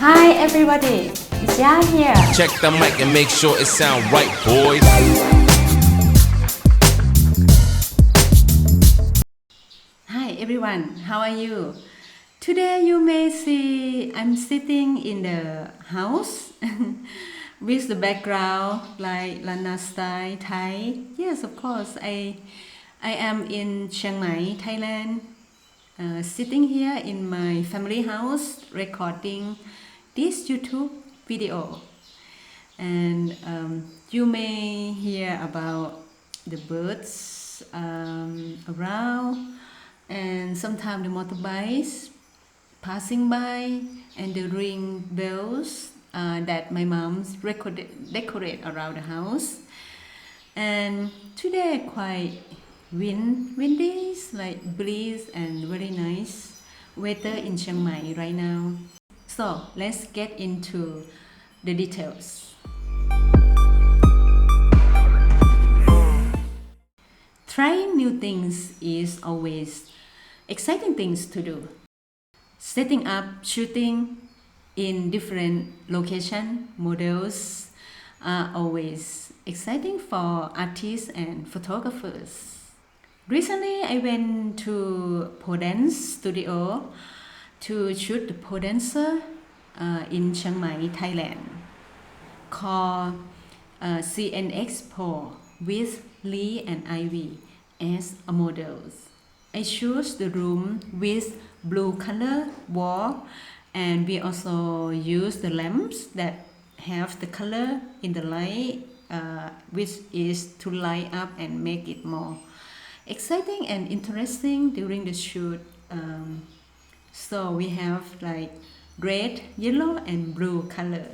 Hi everybody, it's Ya here. Check the mic and make sure it sound right, boys. Hi everyone, how are you? Today you may see I'm sitting in the house with the background like Lana style Thai. Yes, of course, I am in Chiang Mai, Thailand, sitting here in my family house recording this YouTube video. And you may hear about the birds around, and sometimes the motorbikes passing by, and the ring bells that my mom's decorate around the house. And today quite windy, like breeze, and very nice weather in Chiang Mai right now. So let's get into the details. Trying new things is always exciting things to do. Setting up shooting in different location models are always exciting for artists and photographers. Recently, I went to pole dance studio to shoot the pole dancer in Chiang Mai, Thailand, called CNX Pole with Lee and Ivy as a models. I chose the room with blue color wall, and we also use the lamps that have the color in the light, which is to light up and make it more exciting and interesting during the shoot. So we have like red, yellow, and blue color.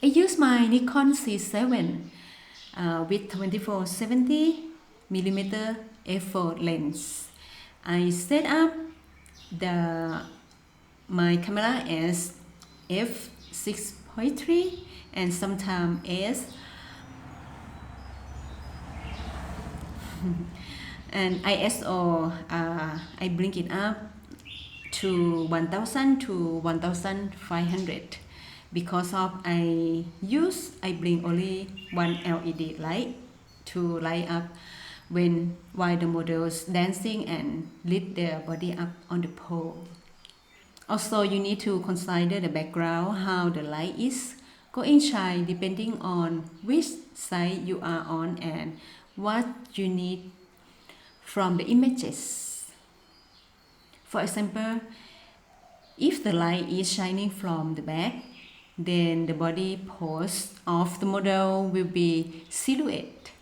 I use my Nikon Z7 with 24-70mm f4 lens. I set up my camera as f6.3 and sometimes s and ISO I bring it up to 1000 to 1500 because I bring only one LED light to light up while the models dancing and lift their body up on the pole. Also, you need to consider the background, how the light is going shine depending on which side you are on and what you need from the images. For example, if the light is shining from the back, then the body pose of the model will be silhouette.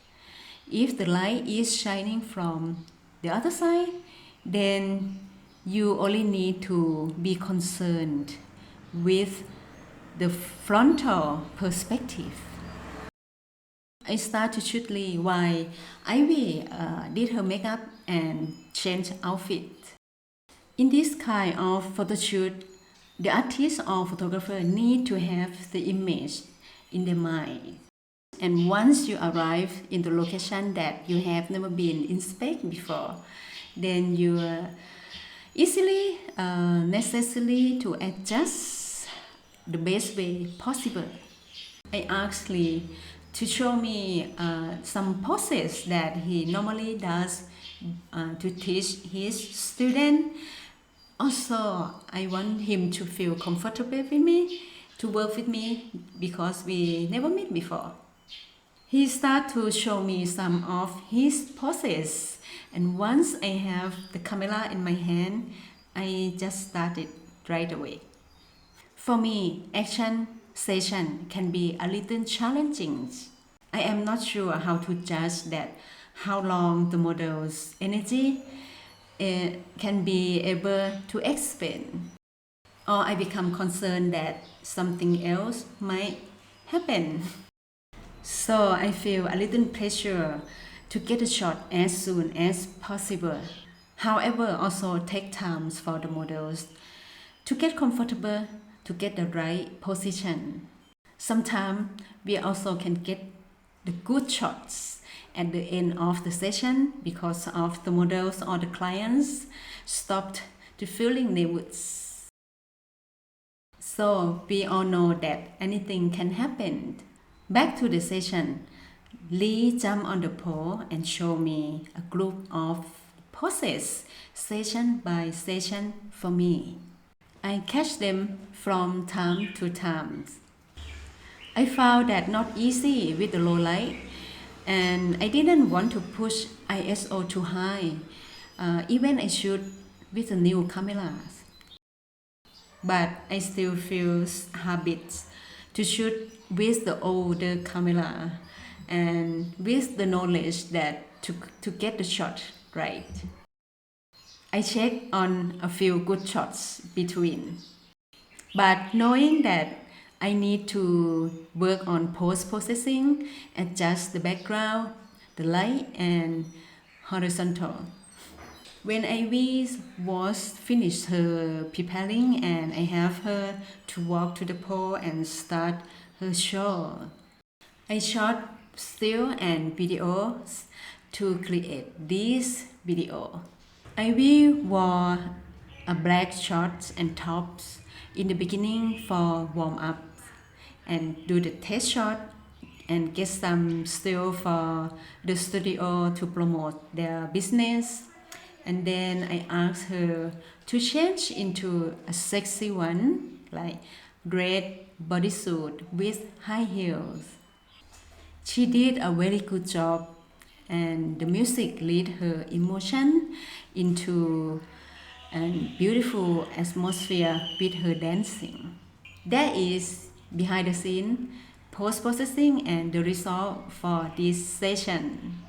If the light is shining from the other side, then you only need to be concerned with the frontal perspective. I start to shoot Lee while Ivy did her makeup and changed outfit. In this kind of photo shoot, the artist or photographer need to have the image in their mind. And once you arrive in the location that you have never been inspected before, then you easily necessary to adjust the best way possible. I asked Lee to show me some poses that he normally does to teach his student. Also, I want him to feel comfortable with me, to work with me, because we never met before. He started to show me some of his poses, and once I have the camera in my hand, I just started right away. For me, action session can be a little challenging. I am not sure how to judge that, how long the model's energy can be able to expend, or I become concerned that something else might happen. So I feel a little pressure to get a shot as soon as possible. However, also take time for the models to get comfortable, to get the right position. Sometimes we also can get the good shots at the end of the session because of the models or the clients stopped to feeling their woods. So we all know that anything can happen. Back to the session, Lee jumped on the pole and showed me a group of poses, session by session for me. I catch them from time to time. I found that not easy with the low light, and I didn't want to push ISO too high, even I shoot with the new cameras. But I still feel habits to shoot with the older camera and with the knowledge that to get the shot right. I check on a few good shots between, but knowing that I need to work on post-processing, adjust the background, the light, and horizontal. When Ivy was finished her preparing and I have her to walk to the pole and start her show, I shot still and videos to create this video. Ivy wore a black shorts and tops in the beginning for warm up and do the test shot and get some still for the studio to promote their business. And then I asked her to change into a sexy one, like red bodysuit with high heels. She did a very good job, and the music lead her emotion into a beautiful atmosphere with her dancing. That is behind the scene, post-processing, and the result for this session.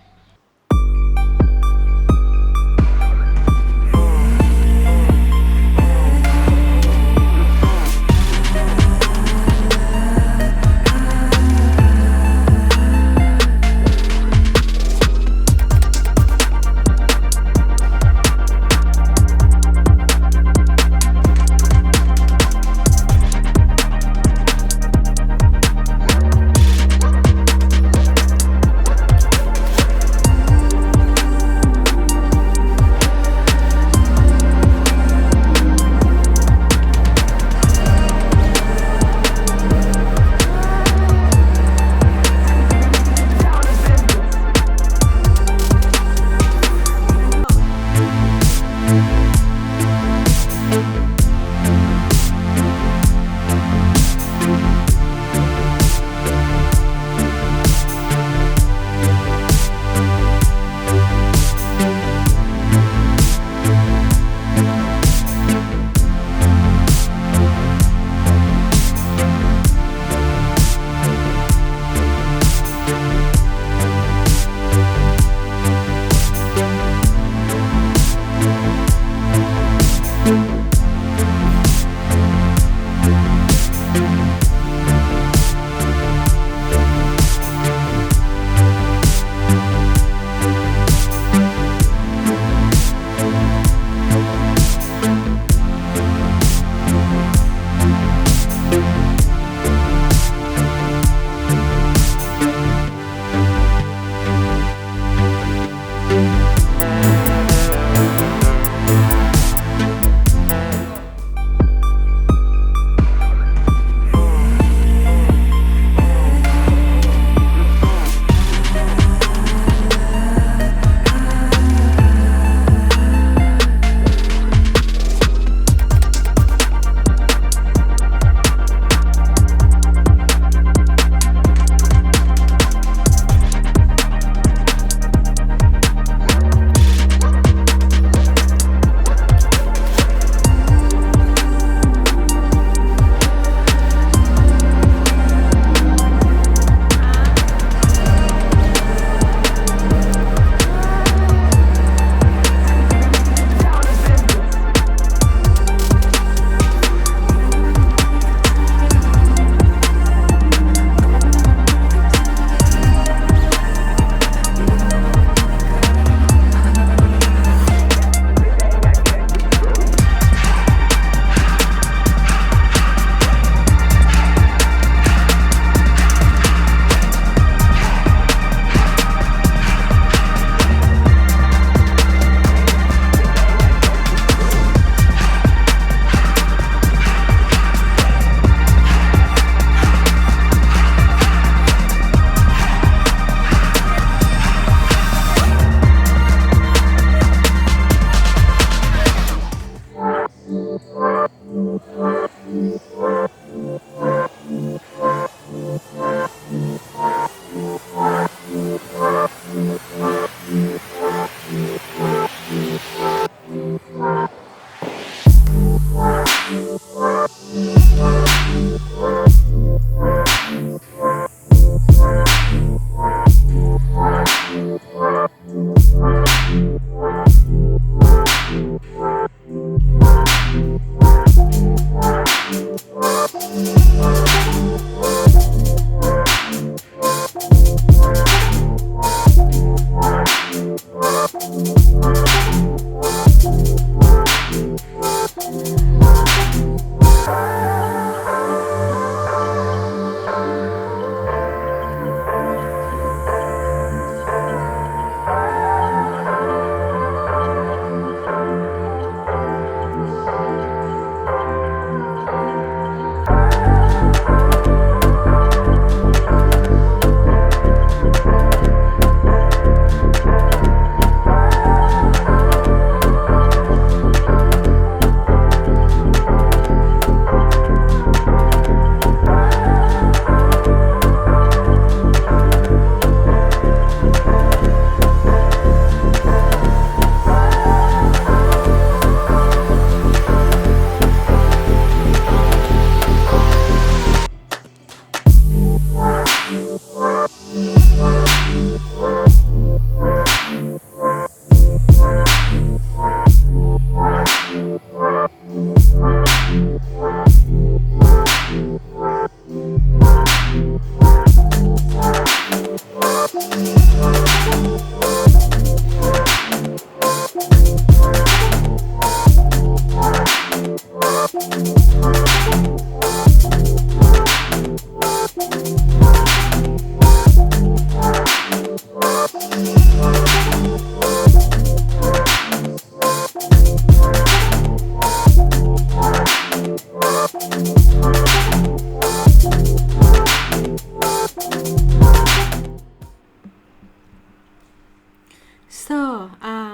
So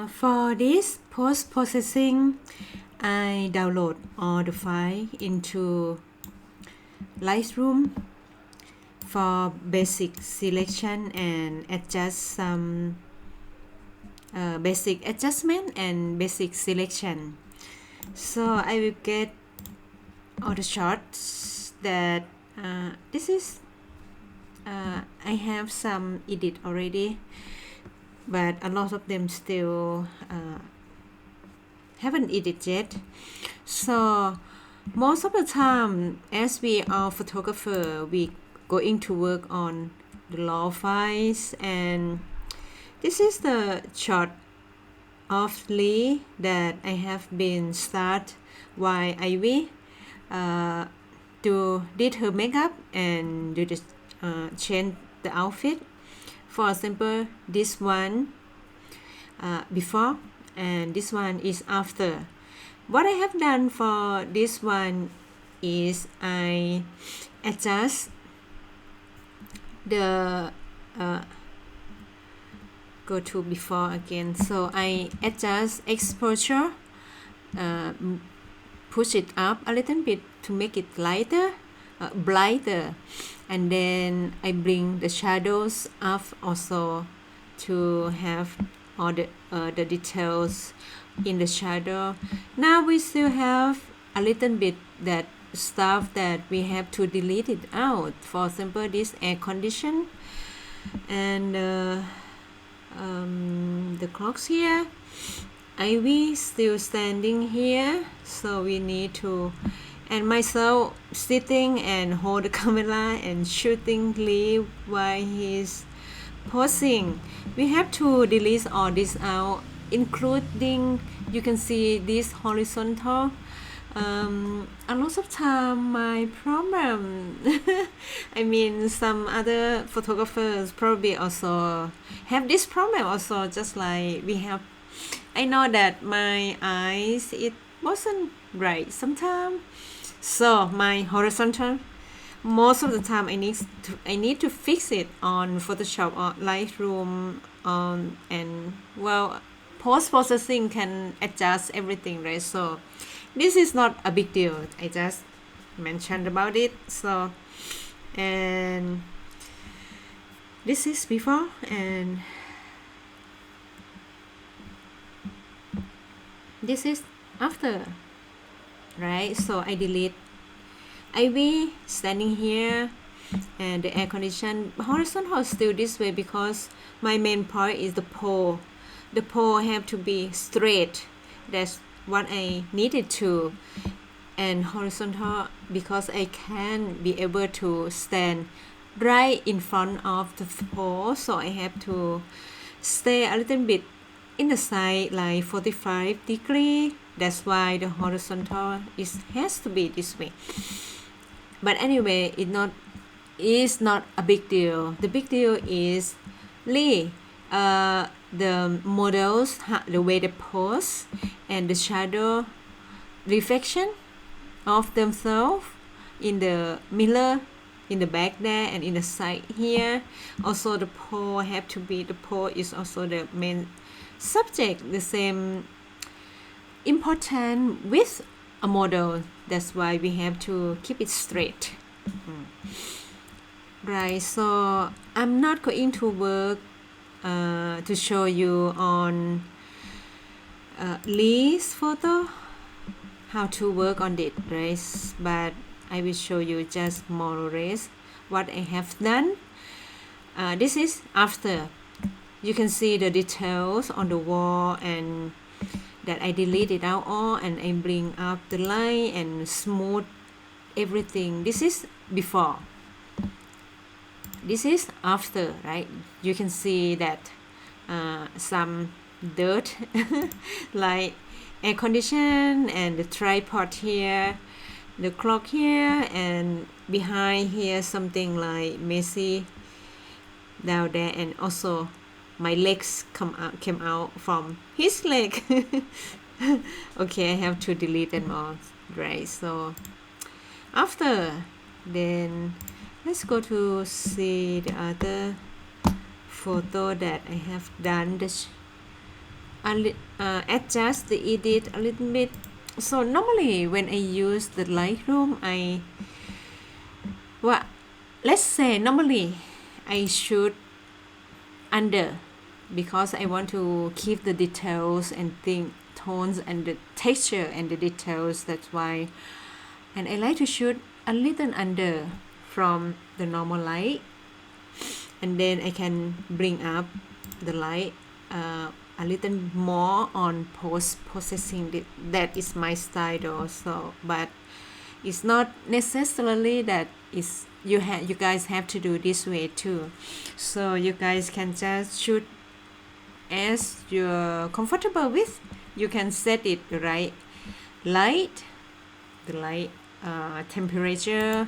for this post-processing, I download all the file into Lightroom for basic selection and adjust some basic adjustment and basic selection. So I will get all the shots that this is I have some edit already, but a lot of them still haven't edited yet. So most of the time, as we are photographer, we going to work on the raw files, and this is the shot of Lee that I have been start while Ivy to did her makeup and do the change the outfit. For example, this one before and this one is after. What I have done for this one is I adjust the go to before again. So I adjust exposure, push it up a little bit to make it lighter, brighter, and then I bring the shadows up also to have all the details in the shadow. Now we still have a little bit that stuff that we have to delete it out. For example, this air condition and the clocks here. Ivy still standing here, so we need to, and myself sitting and hold the camera and shooting Lee while he's posing. We have to delete all this out, including you can see this horizontal. A lot of time my problem I mean some other photographers probably also have this problem also, just like we have. I know that my eyes it wasn't right sometimes, so my horizontal most of the time I need to fix it on Photoshop or Lightroom and well, post-processing can adjust everything, right? So this is not a big deal, I just mentioned about it. So and this is before and this is after, right? So I delete Ivy standing here, and the air condition horizontal is still this way because my main point is the pole. The pole have to be straight. That's what I needed to. And horizontal because I can be able to stand right in front of the pole, so I have to stay a little bit in the side like 45 degree. That's why the horizontal has to be this way. But anyway, it's not a big deal. The big deal is the models, the way they pose, and the shadow reflection of themselves in the mirror in the back there and in the side here. Also the pole is also the main subject, the same important with a model. That's why we have to keep it straight. Right, so I'm not going to work to show you on Lee's photo how to work on it, right? But I will show you just more or less what I have done. This is after. You can see the details on the wall and that I deleted out all, and I bring up the line and smooth everything. This is before. This is after, right? You can see that some dirt like air condition and the tripod here, the clock here, and behind here something like messy down there, and also my legs came out from his leg. Okay, I have to delete them all, right? So after, then let's go to see the other photo that I have done. Adjust the edit a little bit. So normally when I use the Lightroom, let's say normally I shoot under because I want to keep the details and tones and the texture and the details. That's why, and I like to shoot a little under from the normal light, and then I can bring up the light a little more on post-processing. That is my style also, but it's not necessarily that you guys have to do this way too. So you guys can just shoot as you're comfortable with. You can set it the right light, temperature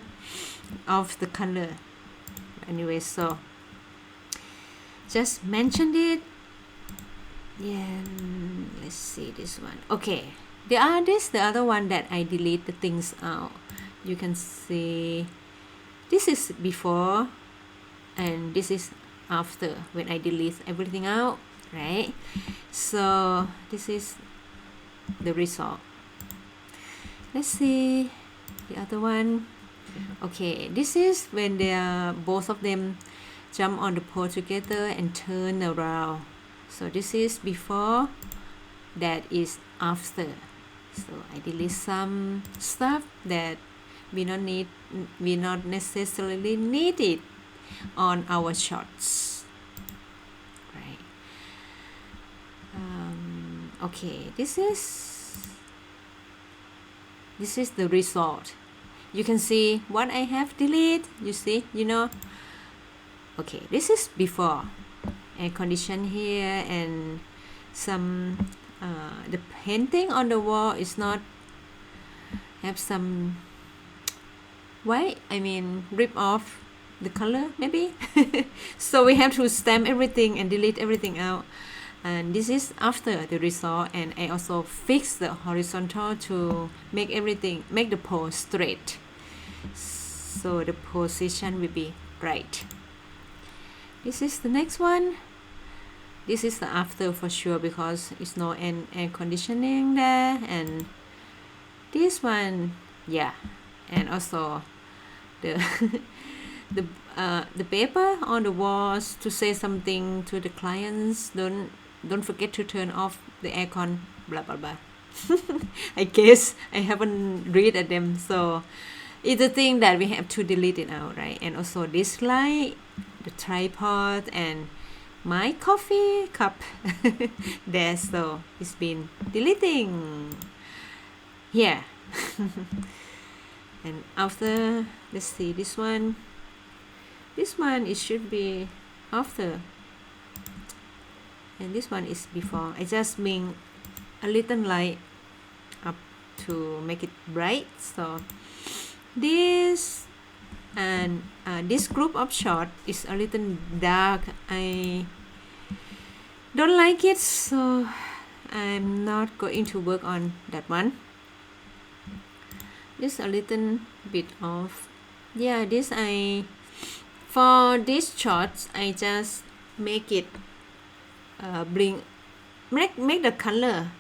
of the color. Anyway, so just mentioned it. Yeah, let's see this one. Okay, the other one that I delete the things out. You can see this is before and this is after when I delete everything out, right? So this is the result. Let's see the other one. Okay, this is when they are both of them jump on the pole together and turn around. So this is before, that is after. So I delete some stuff that we not necessarily need it on our shots, right? Okay, this is the result. You can see what I have deleted. You see, okay, this is before. Air condition here, and some the painting on the wall is not have some rip off the color maybe. So we have to stamp everything and delete everything out, and this is after the result. And I also fix the horizontal to make the pole straight, so the position will be right. This is the next one. This is the after for sure because it's no air conditioning there. And this one, yeah, and also the the paper on the walls to say something to the clients. Don't forget to turn off the aircon, blah blah blah. I guess I haven't read at them, so it's the thing that we have to delete it out, right? And also this light, the tripod, and my coffee cup there. So it's been deleting here. And after, let's see, this one it should be after, and this one is before. I just bring a little light up to make it bright. So this and this group of shot is a little dark. I don't like it, so I'm not going to work on that one. Just a little bit of, yeah, this for these shots I just make it make the color.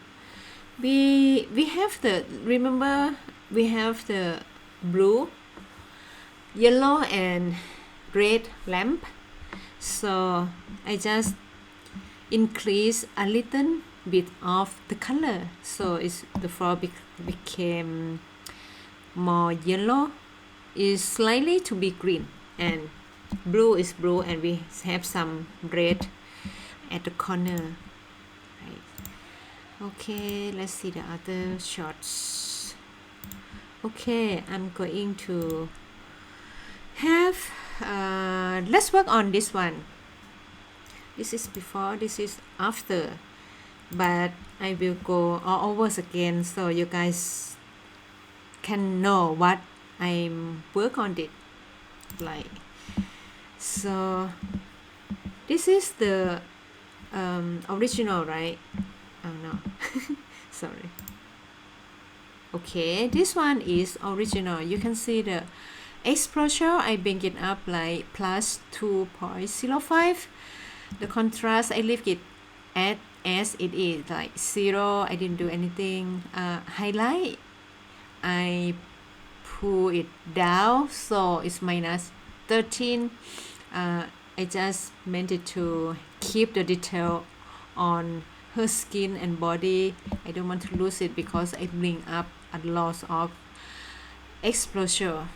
We have the, remember, we have the blue, yellow, and red lamp. So I just increase a little bit of the color, so it's the floor became more yellow, is slightly to be green, and blue is blue, and we have some red at the corner, right? Okay, let's see the other shots. Okay, I'm going to have let's work on this one. This is before, this is after, but I will go all over again so you guys can know what I'm work on it like. So this is the original, right? Oh no, sorry. Okay, this one is original. You can see the exposure, I bring it up like plus 2.05. The contrast, I leave it at as it is, like 0. I didn't do anything. Highlight, I pull it down, so it's minus 13. I just meant it to keep the detail on her skin and body. I don't want to lose it because I bring up a loss of exposure.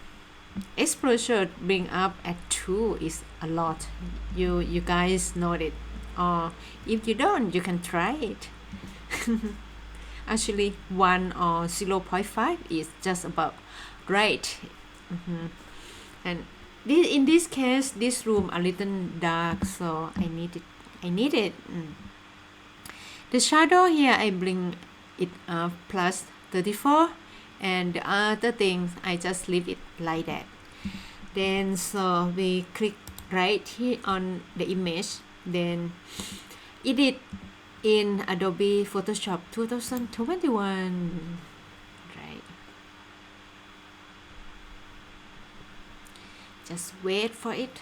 Exposure bring up at 2 is a lot. You guys know it, or if you don't, you can try it. Actually 1 or 0.5 is just about right. And in this case, this room a little dark, so I need it. The shadow here, I bring it up plus 34, and the other things I just leave it like that. Then so we click right here on the image, then edit in Adobe Photoshop 2021, right? Just wait for it.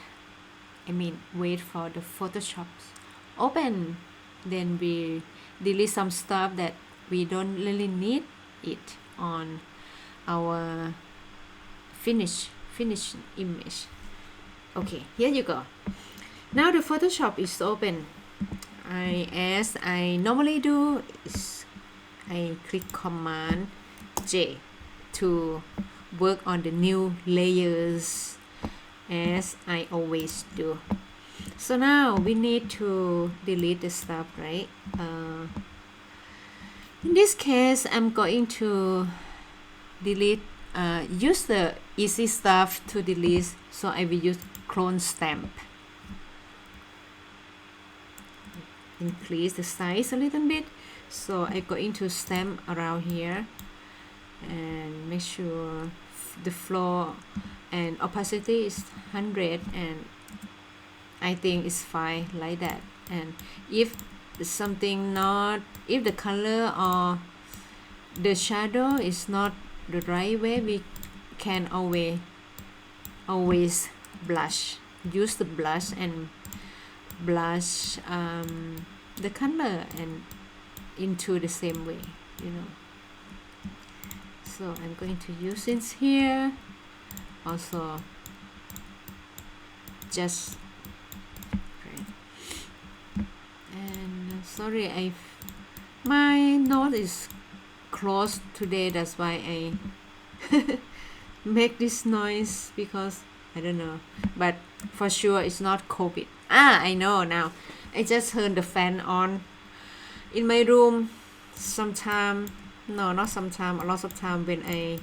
Wait for the Photoshop open. Then we delete some stuff that we don't really need it on our finished image. Okay, here you go. Now the Photoshop is open. As I normally do, is I click Command J to work on the new layers, as I always do. So now we need to delete the stuff, right? In this case, I'm going to delete, use the easy stuff to delete, so I will use clone stamp. Increase the size a little bit, so I go into stamp around here and make sure the flow and opacity is 100, and I think it's fine like that. And if something not, if the color or the shadow is not the right way, we can always blush, use the blush and blush the color and into the same way, So I'm going to use it here also. Just and sorry, my nose is closed today, that's why I make this noise because I don't know, but for sure it's not COVID. I know now. I just turned the fan on in my room. Sometime, no, not sometime, a lot of time when it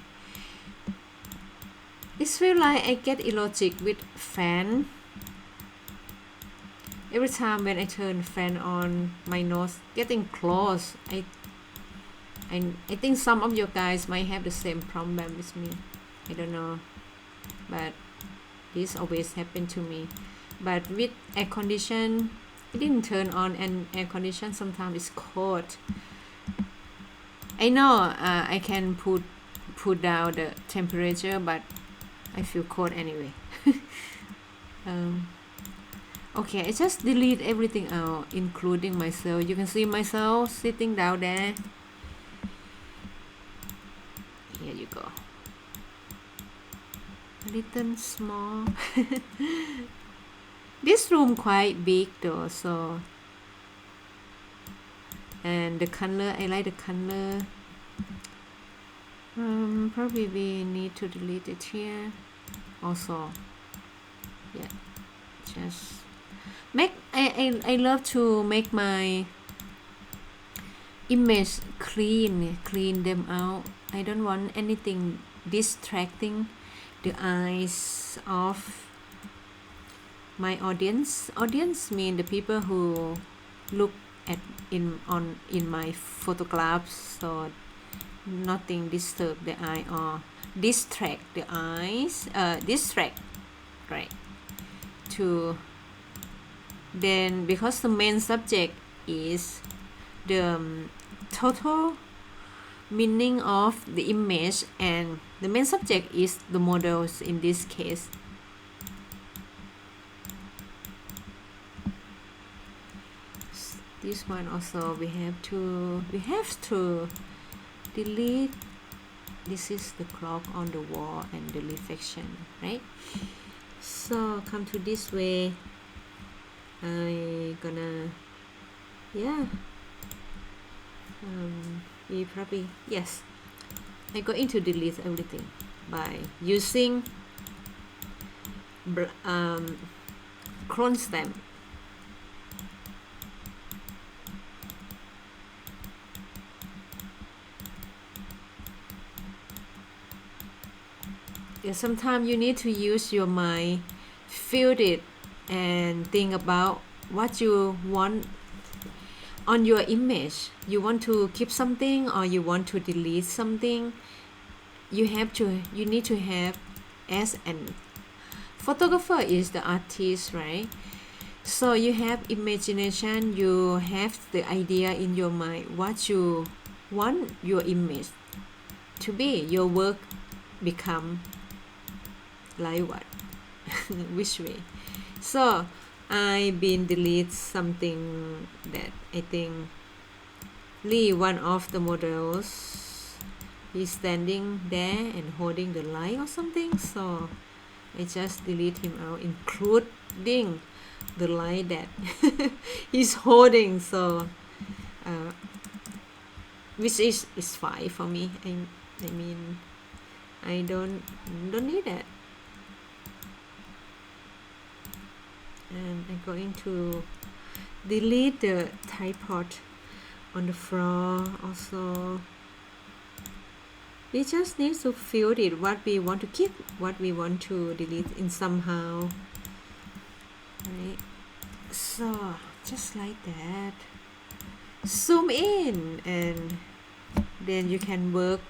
feel like I get illogic with fan. Every time when I turn fan on, my nose getting close. I think some of you guys might have the same problem with me. I don't know, but this always happen to me. But with air condition, it didn't turn on, and air condition sometimes it's cold. I know I can put down the temperature, but I feel cold anyway. Okay, I just delete everything out, including myself. You can see myself sitting down there. Here you go. A little small. This room quite big though, so. And the color, I like the color. Probably we need to delete it here. Also, yeah, just make. I love to make my image clean them out. I don't want anything distracting the eyes of my audience. Audience mean the people who look at in my photographs, so nothing disturb the eye or distract the eyes. Right? To then, because the main subject is the total meaning of the image, and the main subject is the models in this case. This one also we have to delete. This is the clock on the wall and the reflection, right? So come to this way. I gonna, yeah, we probably, yes, I going to delete everything by using clone stamp. Yeah, sometimes you need to use your mind, feel it, and think about what you want on your image. You want to keep something or you want to delete something. You need to have, as an photographer is the artist, right? So you have imagination, you have the idea in your mind what you want your image to be. Your work become like what? Which way? So I've been delete something that I think Lee, one of the models, is standing there and holding the light or something, so I just delete him out, including the light that he's holding. So which is fine for me. I mean I don't need that. And I'm going to delete the tripod on the floor also. We just need to feel it, what we want to keep, what we want to delete in somehow, right? So just like that, zoom in, and then you can work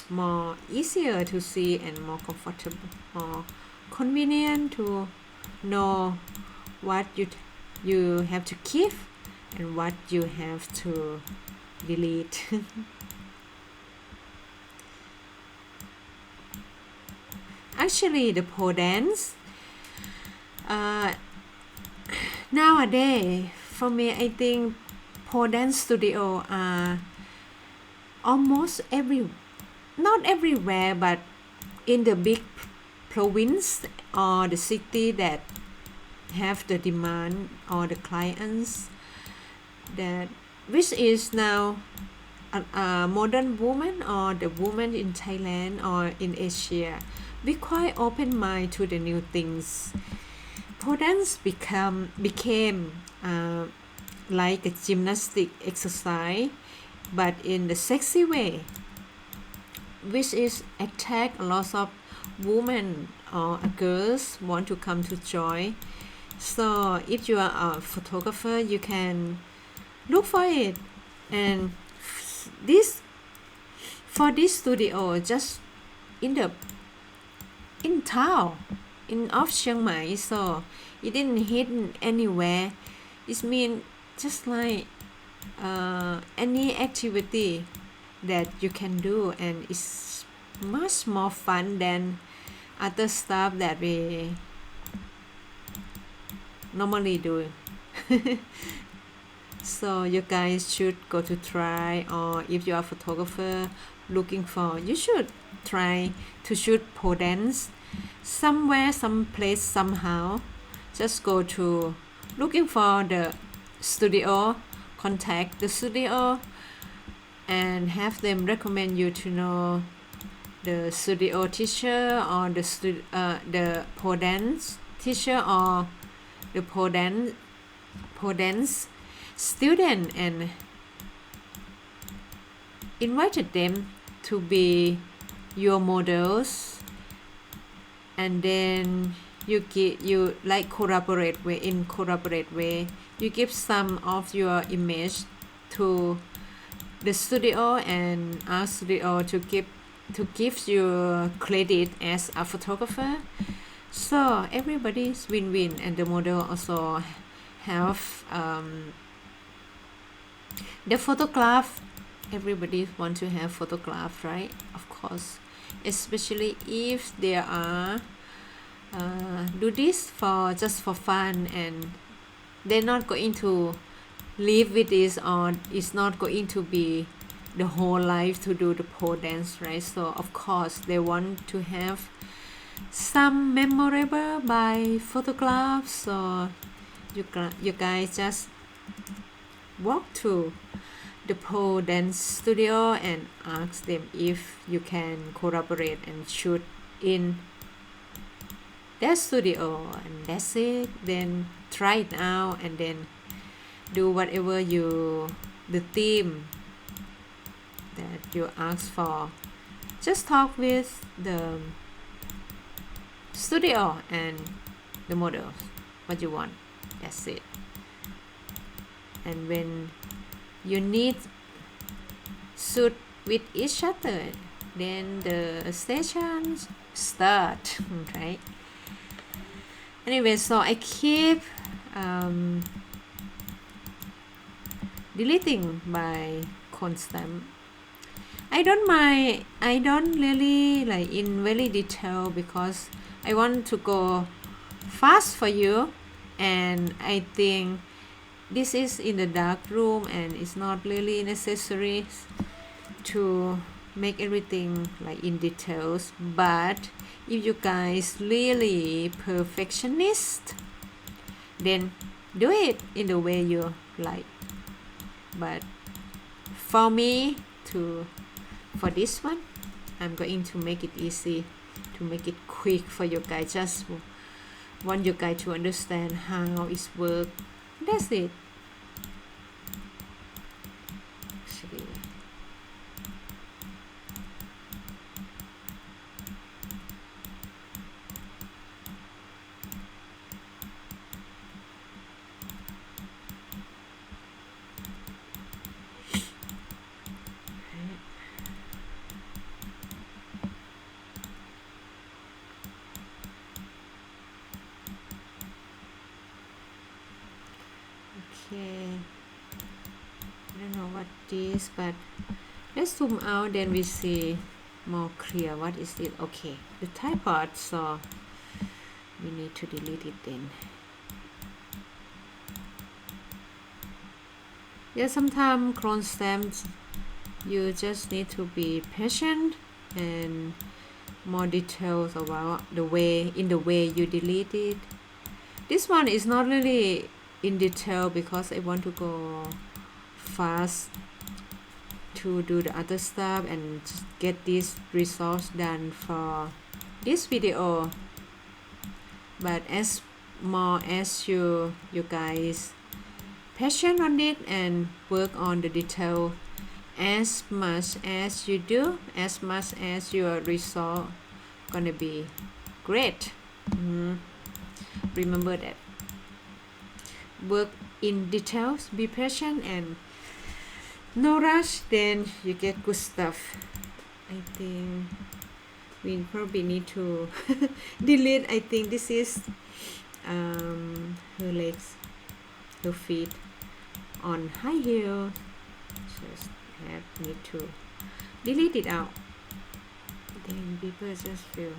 more easier to see and more comfortable, more convenient to know what you have to keep and what you have to delete. Actually, the pole dance nowadays, for me, I think pole dance studio are almost not everywhere, but in the big province or the city that have the demand or the clients, that which is now modern woman or the woman in Thailand or in Asia, we quite open mind to the new things. Pole dance became like a gymnastic exercise, but in the sexy way, which is attract a lot of women or girls want to come to join. So if you are a photographer, you can look for it. And this for this studio just in town in off Chiang Mai, so it didn't hidden anywhere. It means just like any activity that you can do, and it's much more fun than other stuff that we normally do. So you guys should go to try, or if you are a photographer looking for, you should try to shoot pole dance somewhere, someplace, somehow. Just go to looking for the studio, contact the studio, and have them recommend you to know the studio teacher or the pole dance teacher or the pole dance student, and invited them to be your models, and then you like collaborate way, you give some of your image to the studio and ask studio to give you credit as a photographer. So everybody's win-win, and the model also have the photograph. Everybody want to have photograph, right? Of course, especially if they are do this for just for fun, and they're not going to live with this, or it's not going to be the whole life to do the pole dance, right? So of course they want to have some memorable by photographs. So you guys just walk to the pole dance studio and ask them if you can collaborate and shoot in their studio, and that's it. Then try it out, and then do whatever the theme that you ask for. Just talk with the studio and the models what you want. That's it. And when you need shoot with each other, then the sessions start, right? Anyway, so I keep deleting by constant. I don't really like in very detail, because I want to go fast for you, and I think this is in the dark room, and it's not really necessary to make everything like in details. But if you guys really perfectionist, then do it in the way you like. But for me, for this one, I'm going to make it easy, to make it quick for you guys. Just want you guys to understand how it works. That's it. Actually, okay, I don't know what this, but let's zoom out, then we see more clear what is it. Okay, the tripod, so we need to delete it then. Yeah, sometimes clone stamps, you just need to be patient and more details about the way you delete it. This one is not really in detail because I want to go fast to do the other stuff and get these results done for this video. But as more as you guys patient on it and work on the detail, as much as you do, as much as your result gonna be great. Remember that. Work in details, be patient and no rush, then you get good stuff. I think we probably need to delete. I think this is her legs, her feet on high heel. Just need to delete it out. Then people just feel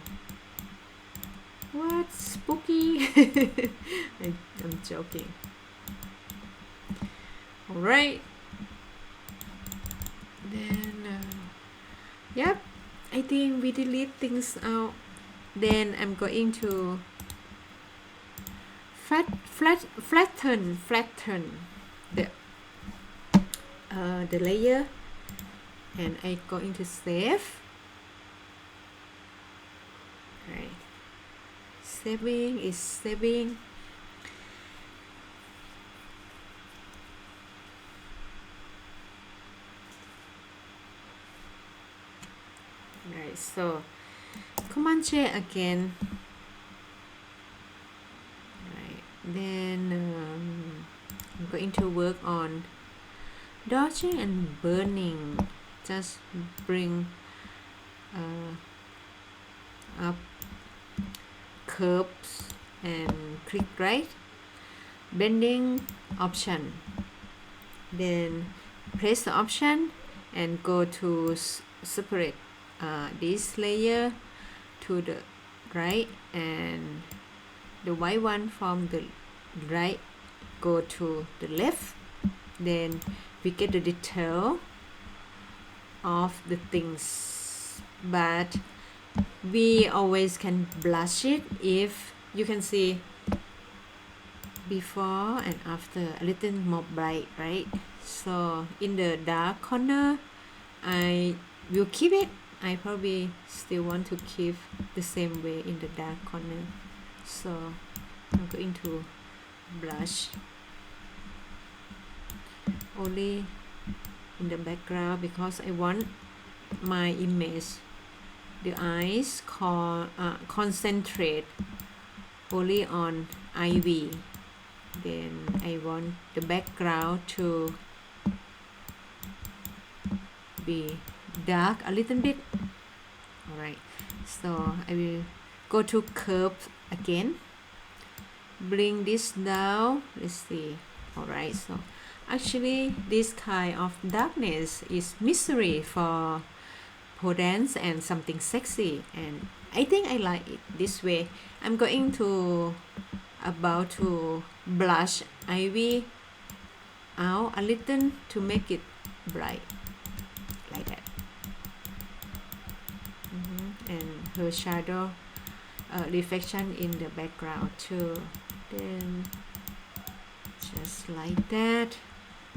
what spooky. I'm joking. All right. Then yep, I think we delete things out. Then I'm going to flatten the layer, and I going to save. Right, saving is saving. Right, so Command J again. Right, then I'm going to work on dodging and burning. Just bring up curves and click right, bending option, then press the option and go to separate this layer to the right, and the white one from the right go to the left. Then we get the detail of the things, but we always can blush it. If you can see before and after, a little more bright, right? So in the dark corner I will keep it. I probably still want to keep the same way in the dark corner, so I'm going to blush only in the background because I want my image, the eyes concentrate only on ivy. Then I want the background to be dark a little bit. All right, so I will go to curve again, bring this down. Let's see. All right, so actually this kind of darkness is mystery for pole dance and something sexy, and I think I like it this way. I'm going to about to blush ivy out a little to make it bright like that. And her shadow reflection in the background too. Then just like that.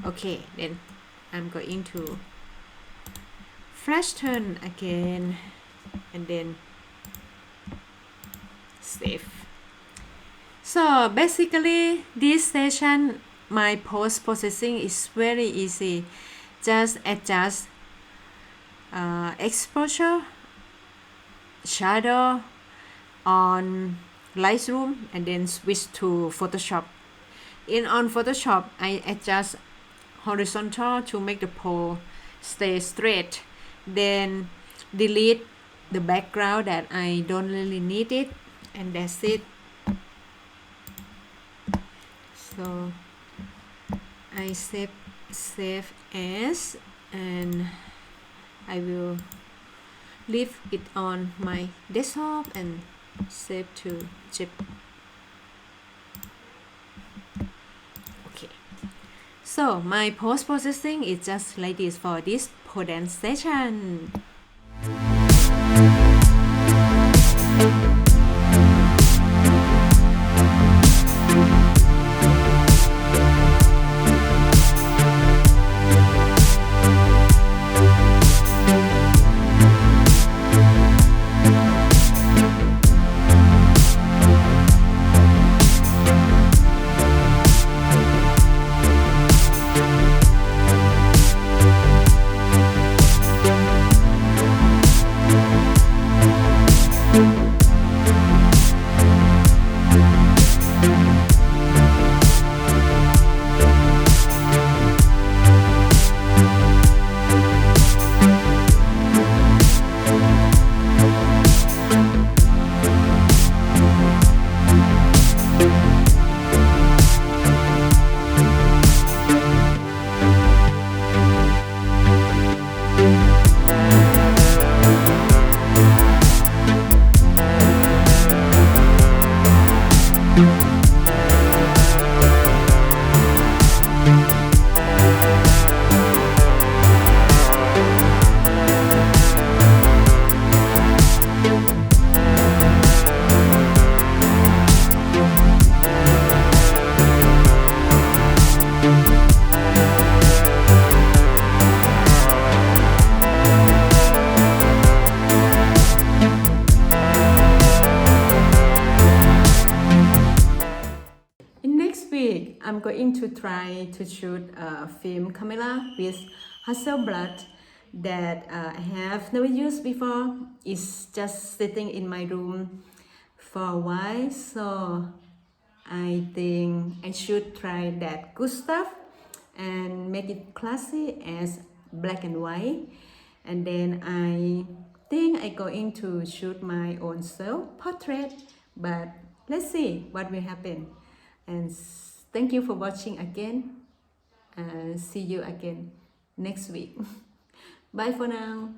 Okay, then I'm going to flash turn again and then save. So basically this session my post processing is very easy. Just adjust exposure, shadow on Lightroom, and then switch to Photoshop. On Photoshop I adjust horizontal to make the pole stay straight, then delete the background that I don't really need it, and that's it. So I save as, and I will leave it on my desktop and save to zip. Okay, so my post processing is just like this for this pole dance session. In next week, I'm going to try to shoot a film camera with Hasselblad that I have never used before. It's just sitting in my room for a while, so I think I should try that good stuff and make it classy as black and white. And then I think I'm going to shoot my own self-portrait, but let's see what will happen. And thank you for watching again. See you again next week. Bye for now.